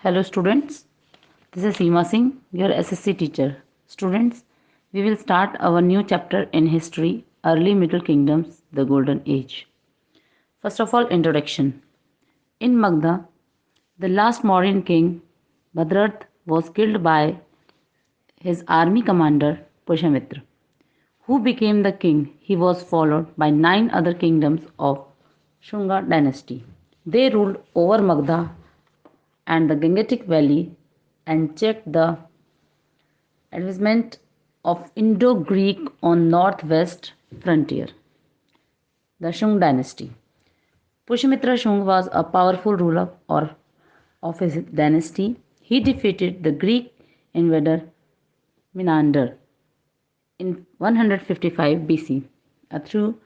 Hello students, this is Seema Singh, your S.St teacher. Students, we will start our new chapter in history, Early Middle Kingdoms, the Golden Age. First of all, introduction. In Magda, the last Mauryan king, Bhadrath, was killed by his army commander Pushyamitra, who became the king. He was followed by 9 other kingdoms of Shunga dynasty. They ruled over Magda and the Gangetic Valley and checked the advancement of Indo-Greek on northwest frontier. The Shung dynasty. Pushyamitra Shung was a powerful ruler of his dynasty. He defeated the Greek invader Menander in 155 BC and threw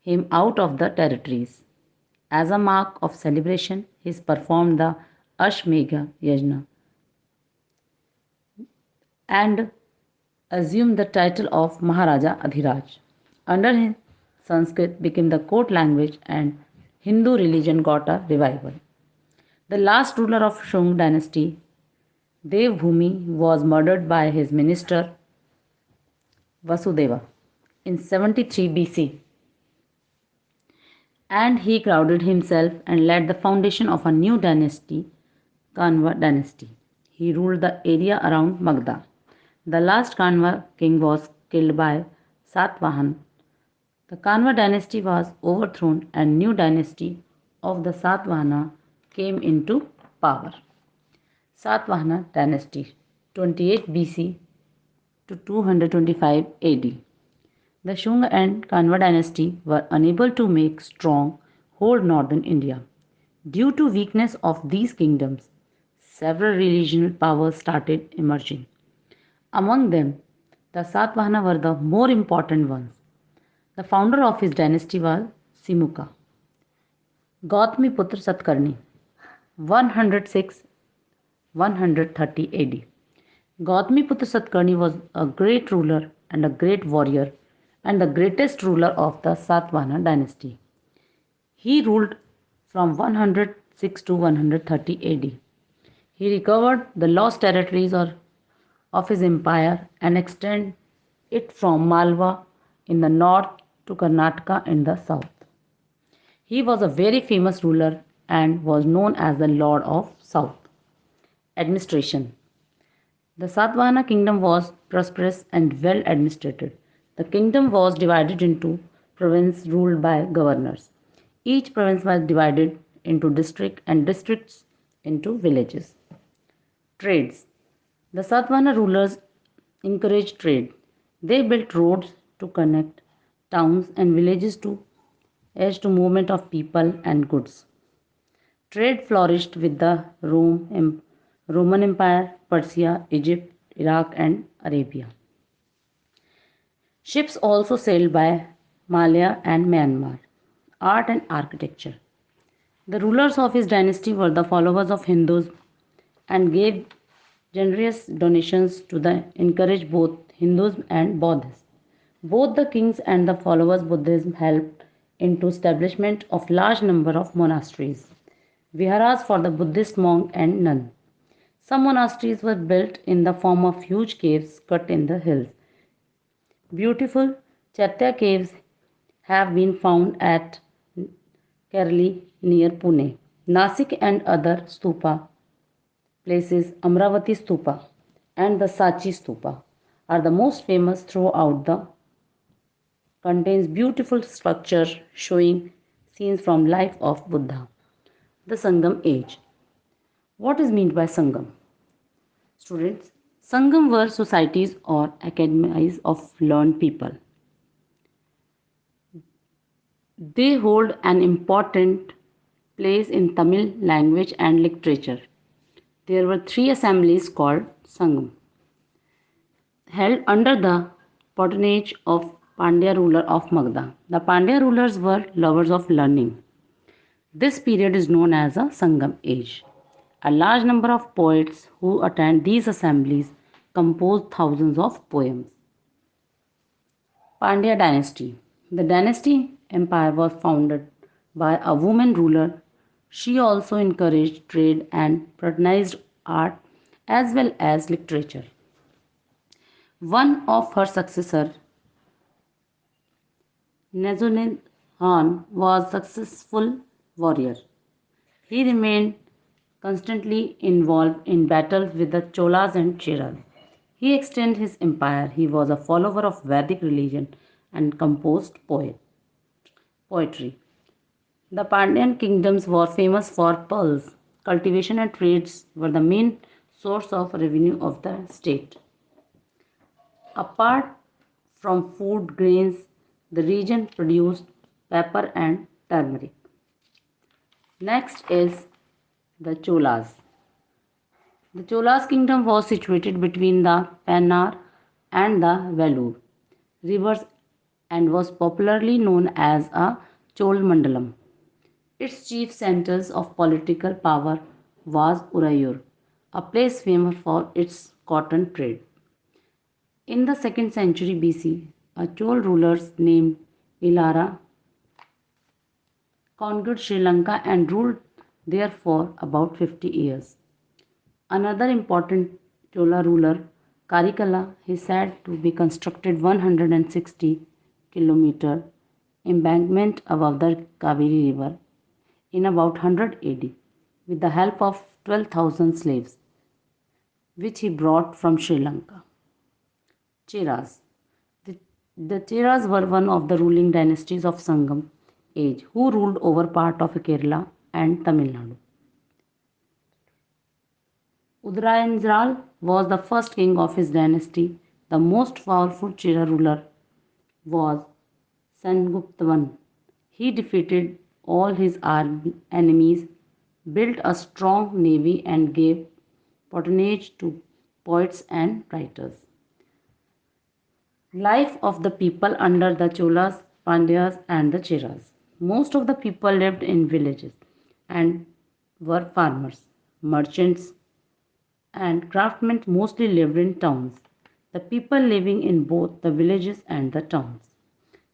him out of the territories. As a mark of celebration, he performed the Ashmega Yajna and assumed the title of Maharaja Adhiraj. Under him, Sanskrit became the court language and Hindu religion got a revival. The last ruler of Shung dynasty, Devbhumi, was murdered by his minister Vasudeva in 73 BC, and he crowded himself and led the foundation of a new dynasty, Kanva dynasty. He ruled the area around Magda. The last Kanva king was killed by Satvahan. The Kanva dynasty was overthrown and new dynasty of the Satvahana came into power. Satvahana dynasty 28 BC to 225 AD. The Shunga and Kanva dynasty were unable to make strong hold northern India. Due to weakness of these kingdoms, several regional powers started emerging. Among them, the Satvahana were the more important ones. The founder of his dynasty was Simuka. Gautami Putra Satkarni, 106-130 AD. Gautami Putra Satkarni was a great ruler and a great warrior and the greatest ruler of the Satvahana dynasty. He ruled from 106 to 130 AD. He recovered the lost territories of his empire and extended it from Malwa in the north to Karnataka in the south. He was a very famous ruler and was known as the Lord of South. Administration. The Satvahana kingdom was prosperous and well administered. The kingdom was divided into provinces ruled by governors. Each province was divided into districts and districts into villages. Trades. The Satvahana rulers encouraged trade. They built roads to connect towns and villages to aid to movement of people and goods. Trade flourished with the Roman Empire, Persia, Egypt, Iraq and Arabia. Ships also sailed by Malaya and Myanmar. Art and architecture. The rulers of his dynasty were the followers of Hindus and gave generous donations to encourage both Hindus and Buddhists. Both the kings and the followers of Buddhism helped into establishment of large number of monasteries, viharas for the Buddhist monk and nun. Some monasteries were built in the form of huge caves cut in the hills. Beautiful Chaitya caves have been found at Kerali near Pune. Nasik and other stupa places, Amravati Stupa and the Sachi Stupa, are the most famous throughout the contains beautiful structure showing scenes from life of Buddha. The Sangam age. What is meant by Sangam? Students, Sangam were societies or academies of learned people. They hold an important place in Tamil language and literature. There were 3 assemblies called Sangam, held under the patronage of Pandya ruler of Magda. The Pandya rulers were lovers of learning. This period is known as a Sangam age. A large number of poets who attend these assemblies composed thousands of poems. Pandya dynasty. The dynasty empire was founded by a woman ruler. She also encouraged trade and patronized art as well as literature. One of her successors, Nazuddin Khan, was a successful warrior. He remained constantly involved in battles with the Cholas and Cheras. He extended his empire. He was a follower of Vedic religion and composed poetry. The Pandyan kingdoms were famous for pearls. Cultivation and trades were the main source of revenue of the state. Apart from food grains, the region produced pepper and turmeric. Next is the Cholas. The Cholas kingdom was situated between the Pennar and the Vellore rivers and was popularly known as a Chol Mandalam. Its chief centers of political power was Urayur, a place famous for its cotton trade. In the 2nd century BC, a Chol ruler named Ilara conquered Sri Lanka and ruled there for about 50 years. Another important Chola ruler, Karikala, is said to be constructed 160 km embankment above the Kaveri river in about 100 AD with the help of 12,000 slaves, which he brought from Sri Lanka. Cheras. The, the Cheras were one of the ruling dynasties of Sangam age who ruled over part of Kerala and Tamil Nadu. Udayanjal was the first king of his dynasty. The most powerful Chera ruler was Senguptavan. He defeated all his enemies, built a strong navy, and gave patronage to poets and writers. Life of the people under the Cholas, Pandyas, and the Cheras. Most of the people lived in villages and were farmers. Merchants and craftsmen mostly lived in towns. The people living in both the villages and the towns.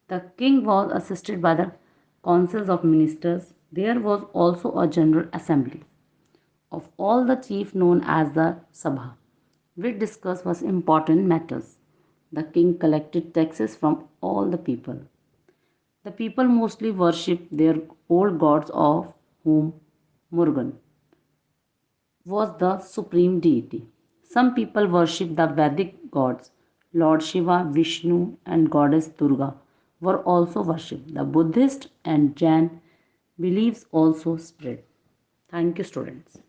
The king was assisted by the councils of ministers. There was also a general assembly of all the chief known as the Sabha, which discussed was important matters. The king collected taxes from all the people. The people mostly worshipped their old gods of whom Murugan was the supreme deity. Some people worship the Vedic gods. Lord Shiva, Vishnu, and goddess Durga were also worshipped. The Buddhist and Jain beliefs also spread. Thank you, students.